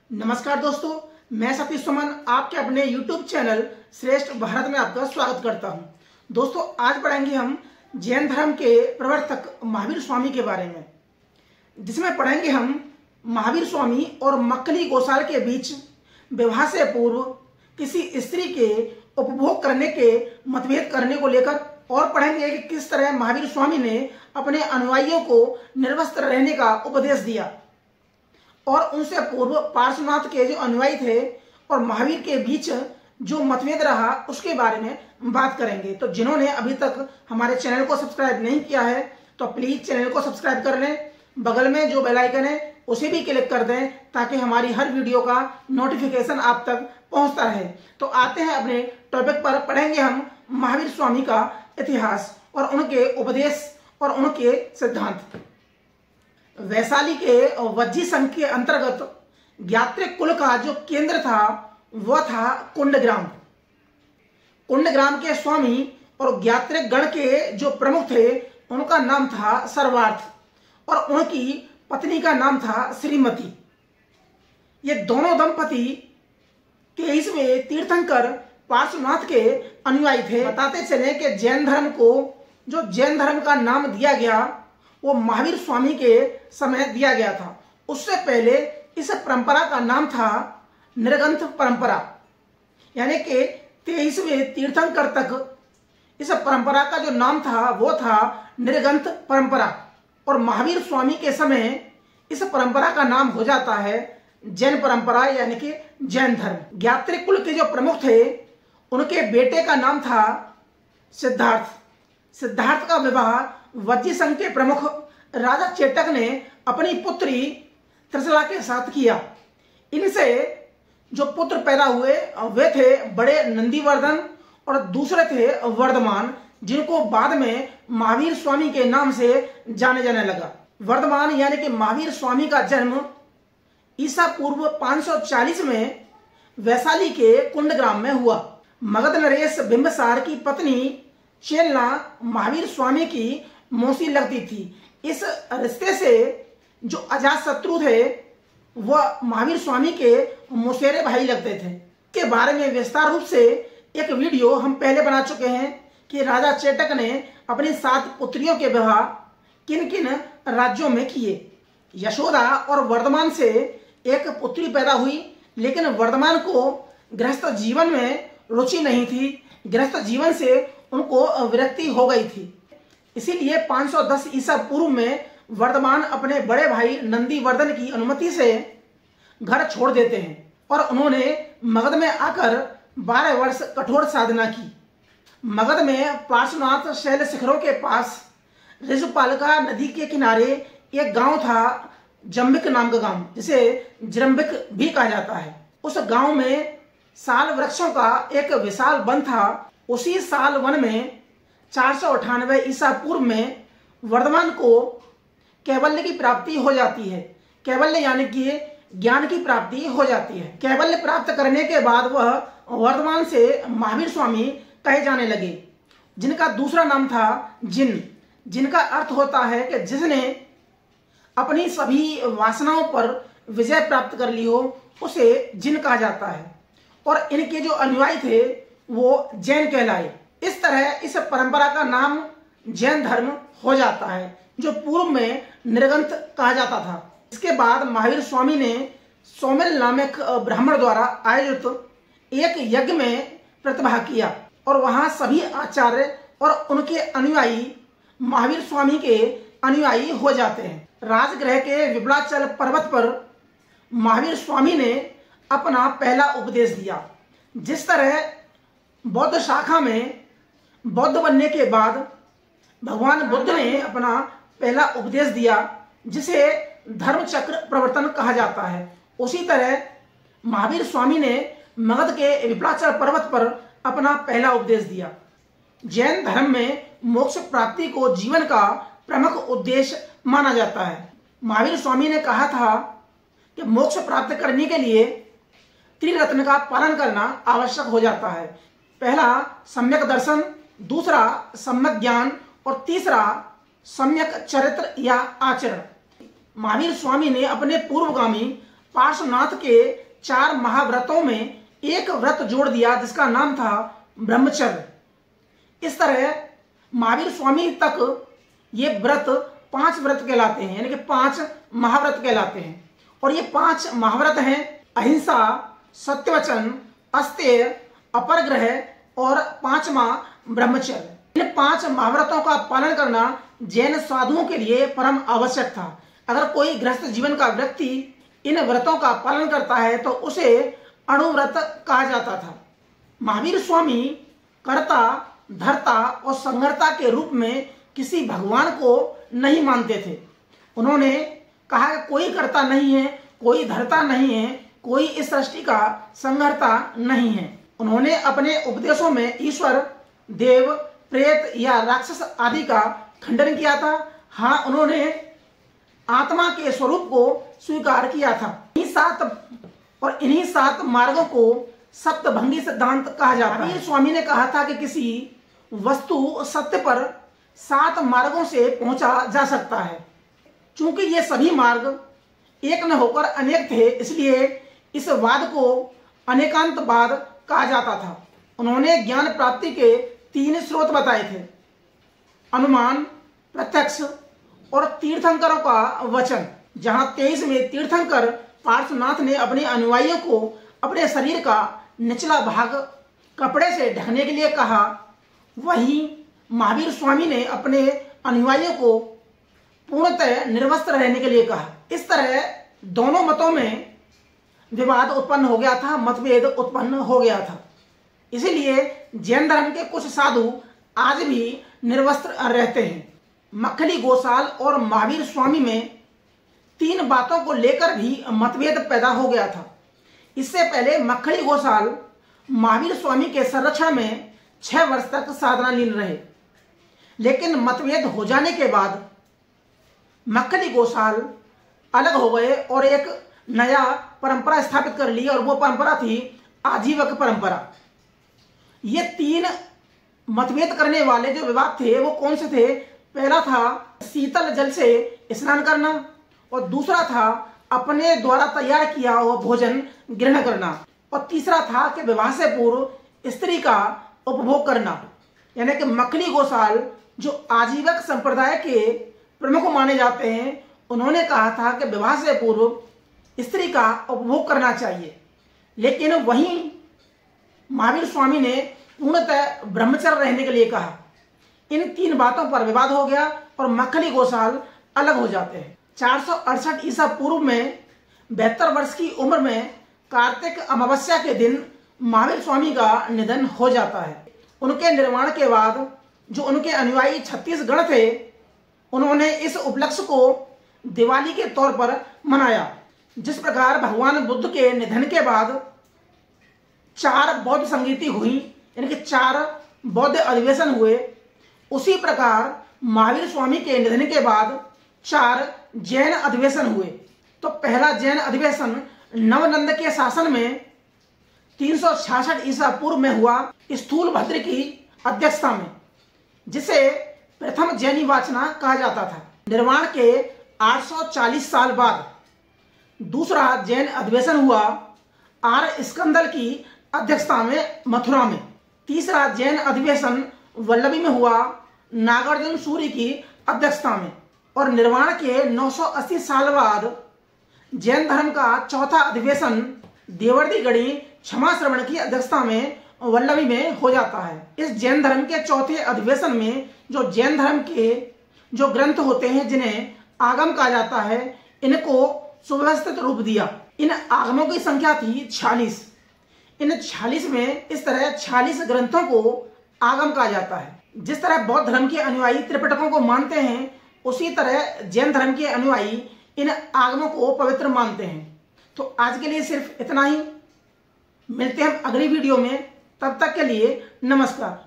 नमस्कार दोस्तों, मैं सतीश सुमन आपके अपने YouTube चैनल श्रेष्ठ भारत में आपका स्वागत करता हूं। दोस्तों, आज पढ़ेंगे हम जैन धर्म के प्रवर्तक महावीर स्वामी के बारे में, जिसमें पढ़ेंगे हम महावीर स्वामी और मक्कली गोसाल के बीच विवाह से पूर्व किसी स्त्री के उपभोग करने के मतभेद करने को लेकर, और पढ़ेंगे कि किस तरह महावीर स्वामी ने अपने अनुयायियों को निर्वस्त्र रहने का उपदेश दिया, और उनसे पूर्व पार्श्वनाथ के जो अनुयायी थे और महावीर के बीच जो मतभेद रहा उसके बारे में बात करेंगे। तो जिन्होंने अभी तक हमारे चैनल को सब्सक्राइब नहीं किया है तो प्लीज चैनल को सब्सक्राइब कर लें, बगल में जो बेल आइकन है उसे भी क्लिक कर दें ताकि हमारी हर वीडियो का नोटिफिकेशन आप तक पहुंचता रहे। तो आते हैं अपने टॉपिक पर। पढ़ेंगे हम महावीर स्वामी का इतिहास और उनके उपदेश और उनके सिद्धांत। वैशाली के वज्जी संघ के अंतर्गत ज्ञात्रिक कुल का जो केंद्र था वह था कुंडग्राम। कुंडग्राम के स्वामी और ज्ञात्रिक गण के जो प्रमुख थे उनका नाम था सर्वार्थ और उनकी पत्नी का नाम था श्रीमती। ये दोनों दंपति 23वें तीर्थंकर पार्श्वनाथ के अनुयायी थे। बताते चले कि जैन धर्म को जो जैन धर्म का नाम दिया गया वो महावीर स्वामी के समय दिया गया था। उससे पहले इस परंपरा का नाम था निर्गंथ परंपरा, यानी कि 23वें तीर्थंकर तक इस परंपरा का जो नाम था वो था निर्गंथ परंपरा, और महावीर स्वामी के समय इस परंपरा का नाम हो जाता है जैन परंपरा, यानी कि जैन धर्म। ज्ञात्रिक कुल के जो प्रमुख थे उनके बेटे का नाम था सिद्धार्थ। सिद्धार्थ का विवाह वज्जी संघ के प्रमुख राजा चेटक ने अपनी पुत्री त्रिशला के साथ किया। इनसे जो पुत्र पैदा हुए वे थे बड़े नंदीवर्धन और दूसरे थे वर्धमान, जिनको बाद में महावीर स्वामी के नाम से जाने जाने लगा। वर्धमान यानी कि महावीर स्वामी का जन्म ईसा पूर्व 540 में वैशाली के कुंडग्राम में हुआ। मगध नरेश बिंबसार की पत्नी चेलना महावीर स्वामी की मौसी लगती थी। इस रिश्ते से जो अजात शत्रु थे वह महावीर स्वामी के मौसेरे भाई लगते थे। के बारे में विस्तार रूप से एक वीडियो हम पहले बना चुके हैं कि राजा चेटक ने अपनी 7 पुत्रियों के विवाह किन किन राज्यों में किए। यशोदा और वर्धमान से एक पुत्री पैदा हुई, लेकिन वर्धमान को गृहस्थ जीवन में रुचि नहीं थी। गृहस्थ जीवन से उनको विरक्ति हो गई थी, इसीलिए 510 ईसा पूर्व में वर्धमान अपने बड़े भाई नंदीवर्धन की अनुमति से घर छोड़ देते हैं और उन्होंने मगध में आकर 12 वर्ष कठोर साधना की। मगध में पार्श्वनाथ शैल शिखरों के पास ऋजुपालिका नदी के किनारे एक गांव था, जम्बिक नाम का गांव, जिसे जरम्बिक भी कहा जाता है। उस गांव में साल वृक्षों का एक विशाल वन था। उसी साल वन में 498 ईसा पूर्व में वर्धमान को कैवल्य की प्राप्ति हो जाती है। कैवल्य यानी कि ज्ञान की प्राप्ति हो जाती है। कैवल्य प्राप्त करने के बाद वह वर्धमान से महावीर स्वामी कहे जाने लगे, जिनका दूसरा नाम था जिन, जिनका अर्थ होता है कि जिसने अपनी सभी वासनाओं पर विजय प्राप्त कर ली हो उसे जिन कहा जाता है। और इनके जो अनुयायी थे वो जैन कहलाए। इस तरह इस परंपरा का नाम जैन धर्म हो जाता है, जो पूर्व में निर्गंथ कहा जाता था। इसके बाद महावीर स्वामी ने सौमिल नामक ब्राह्मण द्वारा आयोजित एक यज्ञ में प्रतिभाग किया और वहां सभी आचार्य और उनके अनुयायी महावीर स्वामी के अनुयायी हो जाते हैं। राजगृह के विबलाचल पर्वत पर महावीर स्वामी ने अपना पहला उपदेश दिया। जिस तरह बौद्ध शाखा में बौद्ध बनने के बाद भगवान बुद्ध ने अपना पहला उपदेश दिया, जिसे धर्म चक्र प्रवर्तन कहा जाता है, उसी तरह महावीर स्वामी ने मगध के विबलाचल पर्वत पर अपना पहला उपदेश दिया। जैन धर्म में मोक्ष प्राप्ति को जीवन का प्रमुख उद्देश्य माना जाता है। महावीर स्वामी ने कहा था कि मोक्ष प्राप्त करने के लिए त्रिरत्न का पालन करना आवश्यक हो जाता है। पहला सम्यक दर्शन, दूसरा सम्यक ज्ञान और तीसरा सम्यक चरित्र या आचरण। महावीर स्वामी ने अपने पूर्वगामी पार्श्वनाथ के 4 महाव्रतों में एक व्रत जोड़ दिया जिसका नाम था ब्रह्मचर्य। इस तरह महावीर स्वामी तक ये व्रत 5 व्रत कहलाते हैं, यानी कि 5 महाव्रत कहलाते हैं। और ये 5 महाव्रत हैं अहिंसा, सत्यवचन, अस्तेय, अपरग्रह और 5वां ब्रह्मचर्य। इन 5 महाव्रतों का पालन करना जैन साधुओं के लिए परम आवश्यक था। अगर कोई गृहस्थ जीवन का व्यक्ति इन व्रतों का पालन करता है तो उसे अणुव्रत कहा जाता था। महावीर स्वामी कर्ता, धर्ता और संहर्ता के रूप में किसी भगवान को नहीं मानते थे। उन्होंने कहा कि कोई कर्ता नहीं है, कोई धर्ता नहीं है, कोई इस सृष्टि का संहर्ता नहीं है। उन्होंने अपने उपदेशों में ईश्वर, देव, प्रेत या राक्षस आदि का खंडन किया था। हाँ, उन्होंने आत्मा के स्वरूप को स्वीकार किया था। इन्हीं 7 मार्गों को सप्तभंगी सिद्धांत कहा जाता है। स्वामी ने कहा था कि किसी वस्तु सत्य पर 7 मार्गों से पहुंचा जा सकता है। चूंकि ये सभी मार्ग एक न होकर अनेक थे, इसलिए इस वाद को अनेकांतवाद कहा जाता था। उन्होंने ज्ञान प्राप्ति के 3 स्रोत बताए थे: अनुमान, प्रत्यक्ष और तीर्थंकरों का वचन। जहां 23 में तीर्थंकर पार्श्वनाथ ने अपने अनुयायियों को अपने शरीर का निचला भाग कपड़े से ढकने के लिए कहा, वहीं महावीर स्वामी ने अपने अनुयायियों को पूर्णतः निर्वस्त्र रहने के लिए कहा। इस तरह दोनों मतों में विवाद उत्पन्न हो गया था, मतभेद उत्पन्न हो गया था। इसीलिए जैन धर्म के कुछ साधु आज भी निर्वस्त्र रहते हैं। मक्खली गोसाल और महावीर स्वामी में 3 बातों को लेकर भी मतभेद पैदा हो गया था। इससे पहले मक्खली गोसाल महावीर स्वामी के संरक्षण में 6 वर्ष तक साधनालीन रहे, लेकिन मतभेद हो जाने के बाद मक्खली गोसाल अलग हो गए और एक नया परंपरा स्थापित कर ली, और वो परंपरा थी आजीवक परंपरा। ये 3 मतभेद करने वाले जो विवाद थे वो कौन से थे? पहला था शीतल जल से स्नान करना, और दूसरा था अपने द्वारा तैयार किया हुआ भोजन ग्रहण करना, और तीसरा था कि विवाह से पूर्व स्त्री का उपभोग करना। यानी कि मक्खली गोसाल जो आजीवक संप्रदाय के प्रमुख माने जाते हैं, उन्होंने कहा था कि विवाह से पूर्व स्त्री का उपभोग करना चाहिए। लेकिन वहीं महावीर स्वामी ने पूर्णतः ब्रह्मचर्य रहने के लिए कहा। इन 3 बातों पर विवाद हो गया और मक्खली गोसाल अलग हो जाते हैं। 468 ईसा पूर्व में 72 वर्ष की उम्र में कार्तिक अमावस्या के दिन महावीर स्वामी का निधन हो जाता है। उनके निर्वाण के बाद जो उनके अनुयायी 36 गण थे, उन्होंने इस उपलक्ष्य को दिवाली के तौर पर मनाया। जिस प्रकार भगवान बुद्ध के निधन के बाद 4 बौद्ध संगीति हुई, यानी कि 4 बौद्ध अधिवेशन हुए, उसी प्रकार महावीर स्वामी के निधन के बाद 4 जैन अधिवेशन हुए। तो पहला जैन अधिवेशन नवनंद के शासन में 366 ईसा पूर्व में हुआ, स्थूल भद्र की अध्यक्षता में, जिसे प्रथम जैनी वाचना कहा जाता था। निर्वाण के 840 साल बाद दूसरा जैन अधिवेशन हुआ आर स्कंदल की अध्यक्षता में मथुरा में। तीसरा जैन अधिवेशन वल्लभी में हुआ नागार्जुन सूर्य की अध्यक्षता में। और निर्वाण के 980 साल बाद जैन धर्म का चौथा अधिवेशन देवर्दी गढ़ी क्षमा श्रवण की अध्यक्षता में वल्लभी में हो जाता है। इस जैन धर्म के चौथे अधिवेशन में जो जैन धर्म के जो ग्रंथ होते हैं, जिन्हें आगम कहा जाता है, इनको सुव्यवस्थित रूप दिया। इन आगमों की संख्या थी 46। इन 46 में इस तरह 46 ग्रंथों को आगम कहा जाता है। जिस तरह बौद्ध धर्म के अनुयायी त्रिपिटकों को मानते हैं, उसी तरह जैन धर्म के अनुयायी इन आगमों को पवित्र मानते हैं। तो आज के लिए सिर्फ इतना ही। मिलते हैं हम अगली वीडियो में, तब तक के लिए नमस्कार।